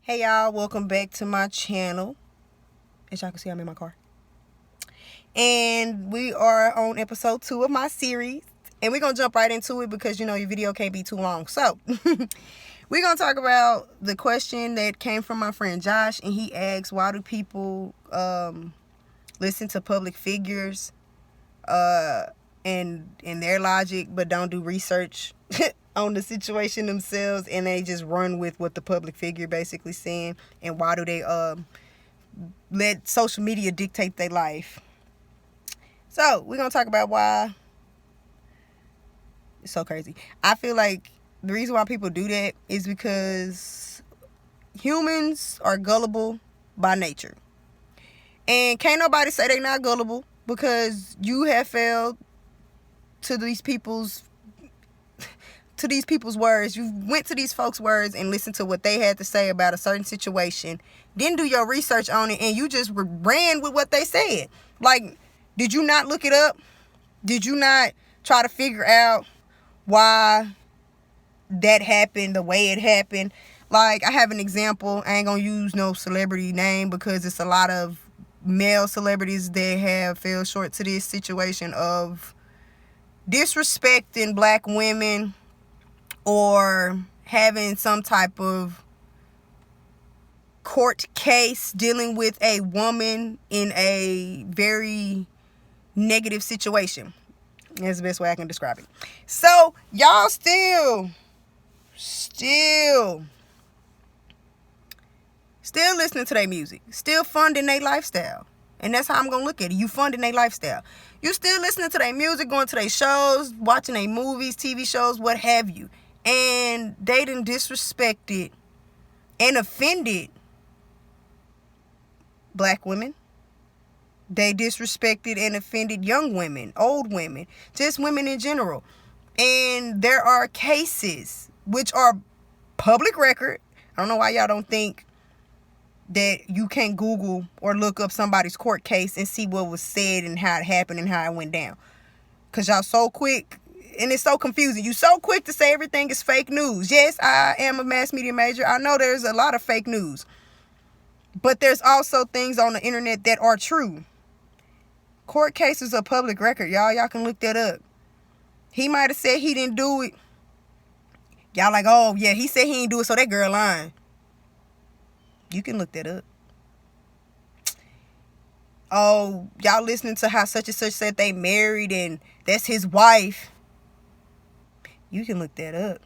Hey y'all, welcome back to my channel. As y'all can see, I'm in my car. And we are on episode 2 of my series. And we're going to jump right into it because, your video can't be too long. So, we're going to talk about the question that came from my friend Josh. And he asked, why do people listen to public figures and their logic, but don't do research on the situation themselves, and they just run with what the public figure basically saying? And why do they let social media dictate their life? So we're gonna talk about why it's so crazy. I feel like the reason why people do that is because humans are gullible by nature, and can't nobody say they're not gullible, because you have failed to these people's words. You went to these folks' words and listened to what they had to say about a certain situation, didn't do your research on it, and you just ran with what they said. Like, did you not look it up? Did you not try to figure out why that happened the way it happened? Like, I have an example. I ain't gonna use no celebrity name because it's a lot of male celebrities that have fell short to this situation of disrespecting black women or having some type of court case dealing with a woman in a very negative situation. That's the best way I can describe it. So y'all still listening to their music, still funding their lifestyle. And that's how I'm gonna look at it. You funding their lifestyle. You still listening to their music, going to their shows, watching their movies, TV shows, what have you. And they done disrespected and offended black women. They disrespected and offended young women, old women, just women in general. And there are cases which are public record. I don't know why y'all don't think that you can't Google or look up somebody's court case and see what was said and how it happened and how it went down. Because y'all so quick, and it's so confusing. You so quick to say everything is fake news. Yes, I am a mass media major. I know there's a lot of fake news. But there's also things on the internet that are true. Court cases are public record, y'all. Y'all can look that up. He might have said he didn't do it. Y'all like, oh, yeah, he said he didn't do it, so that girl lying. You can look that up. Oh, y'all listening to how such and such said they married and that's his wife. You can look that up.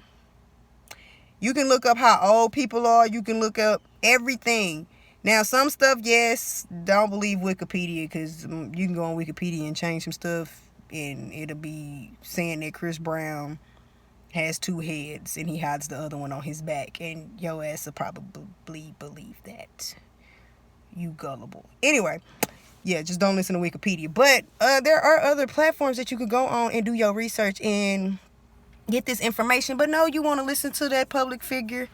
You can look up how old people are. You can look up everything. Now, some stuff, yes, don't believe Wikipedia, because you can go on Wikipedia and change some stuff and it'll be saying that Chris Brown has 2 heads and he hides the other one on his back, and your ass will probably believe that. You gullible. Anyway, yeah, just don't listen to Wikipedia. But there are other platforms that you could go on and do your research and get this information. But no, you want to listen to that public figure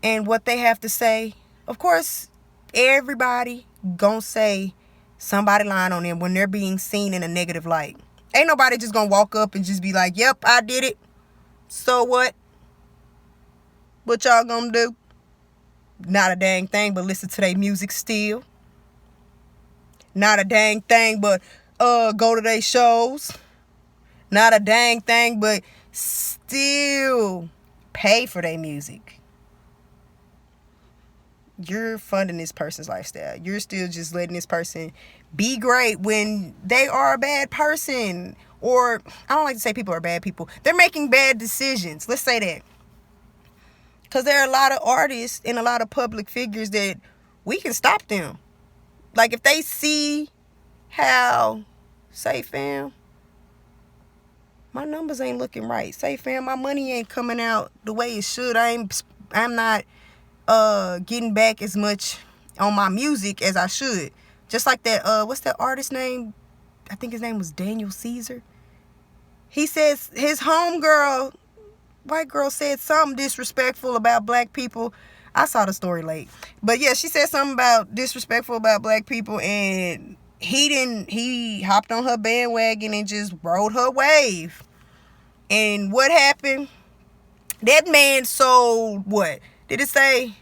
and what they have to say. Of course, everybody gonna say somebody lying on them when they're being seen in a negative light. Ain't nobody just gonna walk up and just be like, yep, I did it. So what? What y'all gonna do? Not a dang thing but listen to their music still. Not a dang thing but go to their shows. Not a dang thing but still pay for their music. You're funding this person's lifestyle. You're still just letting this person be great when they are a bad person. Or, I don't like to say people are bad people. They're making bad decisions. Let's say that. Because there are a lot of artists and a lot of public figures that we can stop them. Like, if they see how, say, fam, my numbers ain't looking right. Say, fam, my money ain't coming out the way it should. I'm not getting back as much on my music as I should. Just like that, what's that artist name? I think his name was Daniel Caesar. He says his homegirl, white girl, said something disrespectful about black people. I saw the story late. But yeah, she said something about disrespectful about black people, and he hopped on her bandwagon and just rode her wave. And what happened? That man sold, what? Did it say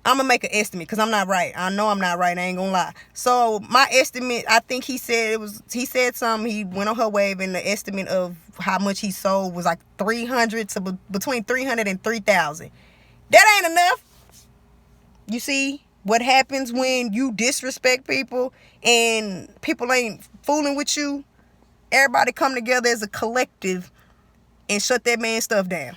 I'm gonna make an estimate because I'm not right. I know I'm not right. I ain't gonna lie. So my estimate, I think he said something. He went on her wave, and the estimate of how much he sold was like 300 to between 300 and 3,000. That ain't enough. You see what happens when you disrespect people and people ain't fooling with you? Everybody come together as a collective and shut that man's stuff down.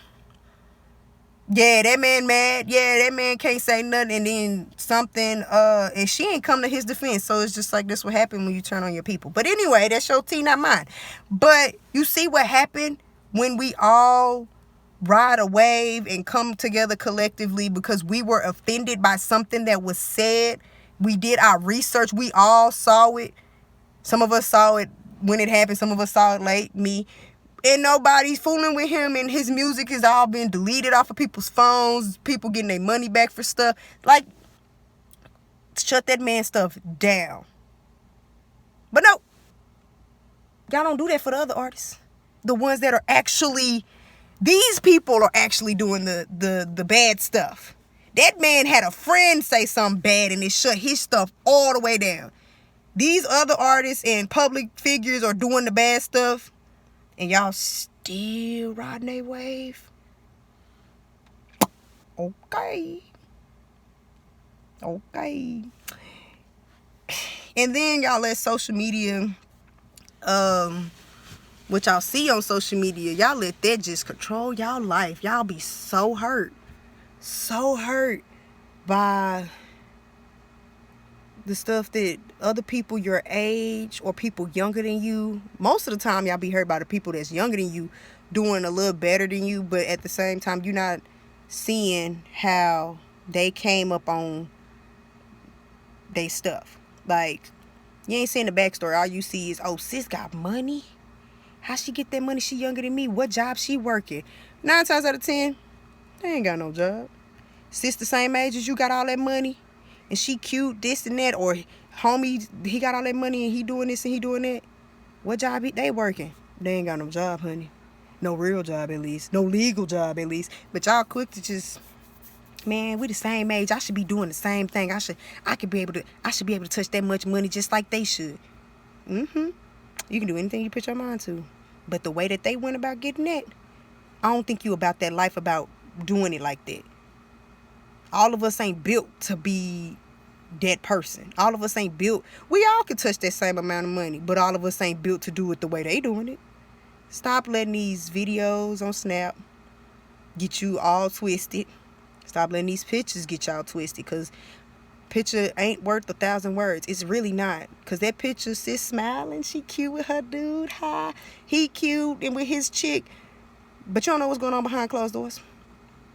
Yeah, that man mad. Yeah, that man can't say nothing. And then something, and she ain't come to his defense. So it's just like this what happen when you turn on your people. But anyway, that's your tea, not mine. But you see what happened when we all ride a wave and come together collectively because we were offended by something that was said. We did our research. We all saw it. Some of us saw it when it happened. Some of us saw it late. Me. And nobody's fooling with him, and his music has all been deleted off of people's phones. People getting their money back for stuff. Like, shut that man's stuff down. But no, y'all don't do that for the other artists. The ones that are actually, these people are actually doing the bad stuff. That man had a friend say something bad, and it shut his stuff all the way down. These other artists and public figures are doing the bad stuff, and y'all still riding a wave? Okay. And then y'all let social media, what y'all see on social media, y'all let that just control y'all life. Y'all be so hurt by the stuff that other people your age or people younger than you, most of the time y'all be hurt by the people that's younger than you doing a little better than you, but at the same time you're not seeing how they came up on they stuff. Like, you ain't seeing the backstory. All you see is, oh, sis got money. How she get that money? She younger than me. What job she working? 9 times out of 10, they ain't got no job. Sis the same age as you, got all that money, and she cute, this and that, or homie, he got all that money and he doing this and he doing that. What job they working? They ain't got no job, honey. No real job, at least. No legal job, at least. But y'all quick to just, man, we the same age. I should be doing the same thing. I should be able to touch that much money just like they should. You can do anything you put your mind to. But the way that they went about getting that, I don't think you about that life, about doing it like that. All of us ain't built to be that person. All of us ain't built. We all can touch that same amount of money, but all of us ain't built to do it the way they doing it. Stop letting these videos on Snap get you all twisted. Stop letting these pictures get y'all twisted, because picture ain't worth 1,000 words. It's really not. Because that picture, sis smiling, she cute with her dude, hi, he cute, and with his chick, but you don't know what's going on behind closed doors.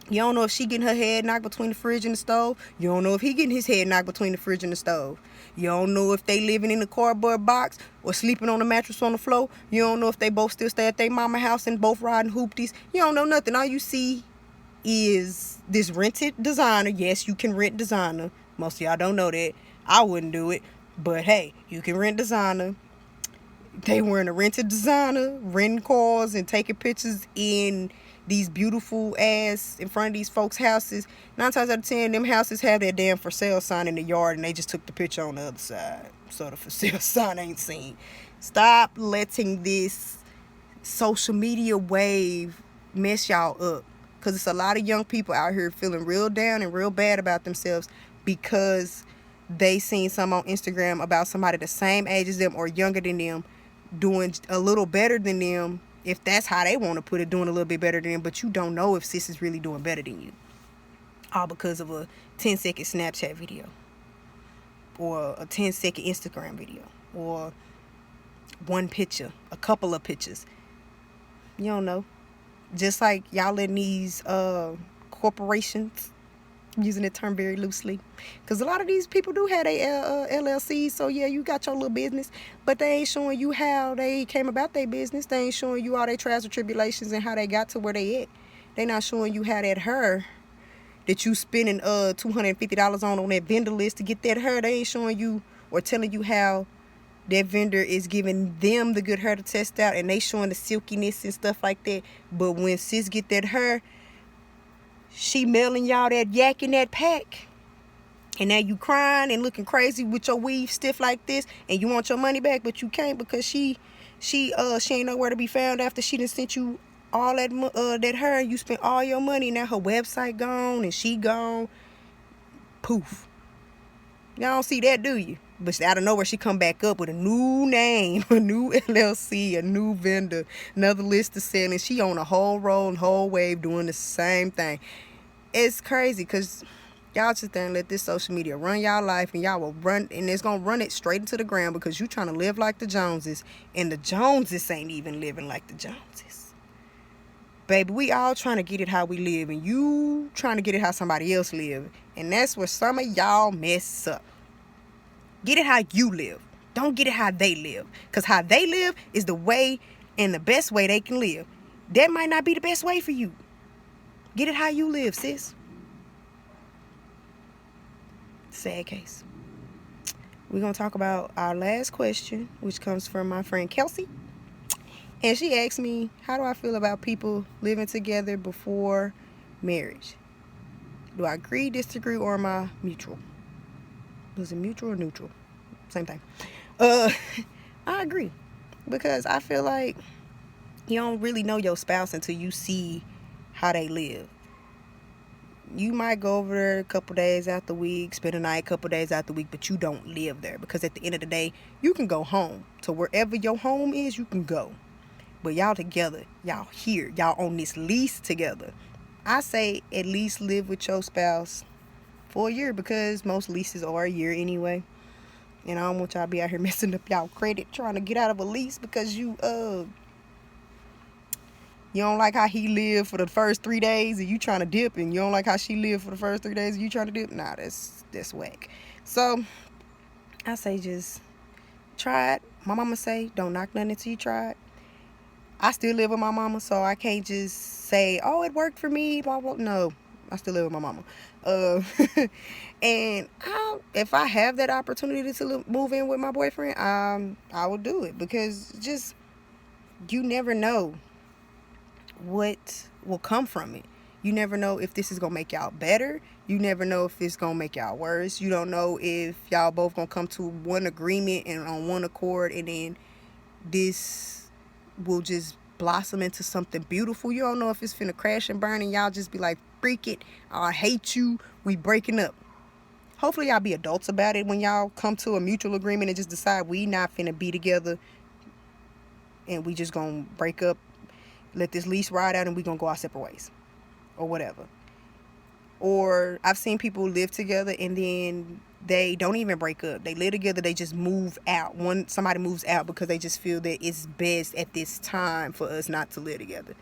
You don't know if she getting her head knocked between the fridge and the stove. You don't know if he getting his head knocked between the fridge and the stove. You don't know if they living in a cardboard box or sleeping on a mattress on the floor. You don't know if they both still stay at their mama house and both riding hoopties. You don't know nothing. All you see is this rented designer. Yes, you can rent designer. Most of y'all don't know that. I wouldn't do it. But hey, you can rent designer. They wearing a rented designer, renting cars and taking pictures in these beautiful ass in front of these folks' houses. 9 times out of 10, them houses have that damn for sale sign in the yard, and they just took the picture on the other side, so the for sale sign ain't seen. Stop letting this social media wave mess y'all up, because it's a lot of young people out here feeling real down and real bad about themselves because they seen something on Instagram about somebody the same age as them or younger than them doing a little better than them, if that's how they want to put it, doing a little bit better than them, but you don't know if sis is really doing better than you. All because of a 10-second Snapchat video. Or a 10-second Instagram video. Or one picture. A couple of pictures. You don't know. Just like y'all letting these corporations, using that term very loosely, because a lot of these people do have their LLCs, so yeah, you got your little business, but they ain't showing you how they came about their business. They ain't showing you all their trials and tribulations and how they got to where they at. They not showing you how that hair that you spending $250 on that vendor list to get that hair, they ain't showing you or telling you how that vendor is giving them the good hair to test out, and they showing the silkiness and stuff like that. But when sis get that hair, she mailing y'all that yak in that pack. And now you crying and looking crazy with your weave stiff like this, and you want your money back, but you can't because she ain't nowhere to be found after she done sent you all that her, and you spent all your money. Now her website gone and she gone. Poof. Y'all don't see that, do you? But out of nowhere, she come back up with a new name, a new LLC, a new vendor, another list of selling. She on a whole roll and whole wave doing the same thing. It's crazy because y'all just then let this social media run y'all life, and y'all will run, and it's gonna run it straight into the ground because you trying to live like the Joneses, and the Joneses ain't even living like the Joneses. Baby, we all trying to get it how we live, and you trying to get it how somebody else live, and that's where some of y'all mess up. Get it how you live. Don't get it how they live, because how they live is the way and the best way they can live. That might not be the best way for you. Get it how you live, sis. Sad case. We're going to talk about our last question, which comes from my friend Kelsey. And she asked me, how do I feel about people living together before marriage? Do I agree, disagree, or am I mutual? Was it mutual or neutral? Same thing. I agree. Because I feel like you don't really know your spouse until you see how they live. You might go over there a couple days out the week, spend a night a couple days out the week, but you don't live there. Because at the end of the day, you can go home. To wherever your home is, you can go. But y'all together, y'all here, y'all on this lease together. I say at least live with your spouse for a year, because most leases are a year anyway. And I don't want y'all to be out here messing up y'all credit trying to get out of a lease because you don't like how he lived for the first 3 days and you trying to dip, and you don't like how she lived for the first 3 days and you trying to dip. Nah, that's whack. So I say just try it. My mama say don't knock nothing until you try it. I still live with my mama, so I can't just say, oh, it worked for me, blah, blah. No, I still live with my mama. And if I have that opportunity to move in with my boyfriend, I will do it, because just, you never know what will come from it. You never know if this is gonna make y'all better. You never know if it's gonna make y'all worse. You don't know if y'all both gonna come to one agreement and on one accord, and then this will just blossom into something beautiful. You don't know if it's finna crash and burn and y'all just be like, freak it, I hate you, we breaking up. Hopefully y'all be adults about it when y'all come to a mutual agreement and just decide we not finna be together and we just gonna break up, let this lease ride out, and we gonna go our separate ways or whatever. Or I've seen people live together and then they don't even break up. They live together, they just move out. Somebody moves out because they just feel that it's best at this time for us not to live together.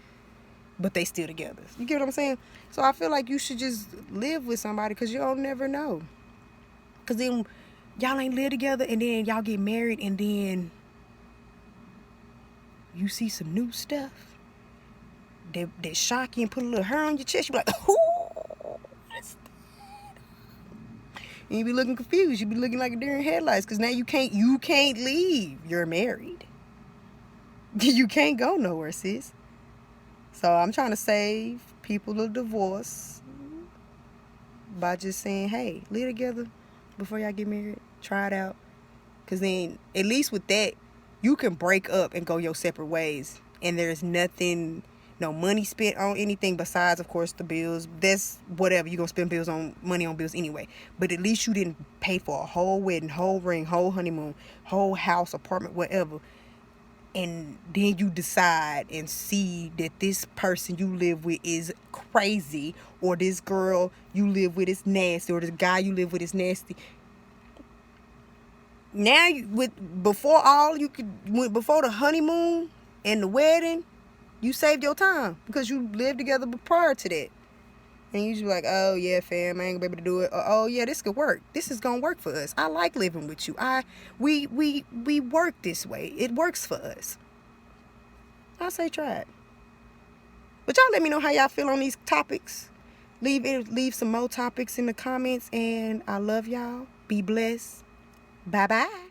But they still together. You get what I'm saying? So I feel like you should just live with somebody, because you'll never know. Because then y'all ain't live together and then y'all get married and then you see some new stuff that shock you and put a little hair on your chest. You be like, ooh, what's that? And you be looking confused. You be looking like a deer in headlights, because now you can't leave. You're married. You can't go nowhere, sis. So I'm trying to save people a divorce by just saying, hey, live together before y'all get married. Try it out. Because then, at least with that, you can break up and go your separate ways. And there's nothing, no money spent on anything besides, of course, the bills. That's whatever. You're going to spend money on bills anyway. But at least you didn't pay for a whole wedding, whole ring, whole honeymoon, whole house, apartment, whatever. And then you decide and see that this person you live with is crazy, or this girl you live with is nasty, or this guy you live with is nasty. Now, before the honeymoon and the wedding, you saved your time because you lived together prior to that. And you just be like, oh yeah, fam, I ain't gonna be able to do it. Or, oh yeah, this could work. This is gonna work for us. I like living with you. We work this way. It works for us. I say try it. But y'all let me know how y'all feel on these topics. Leave some more topics in the comments, and I love y'all. Be blessed. Bye bye.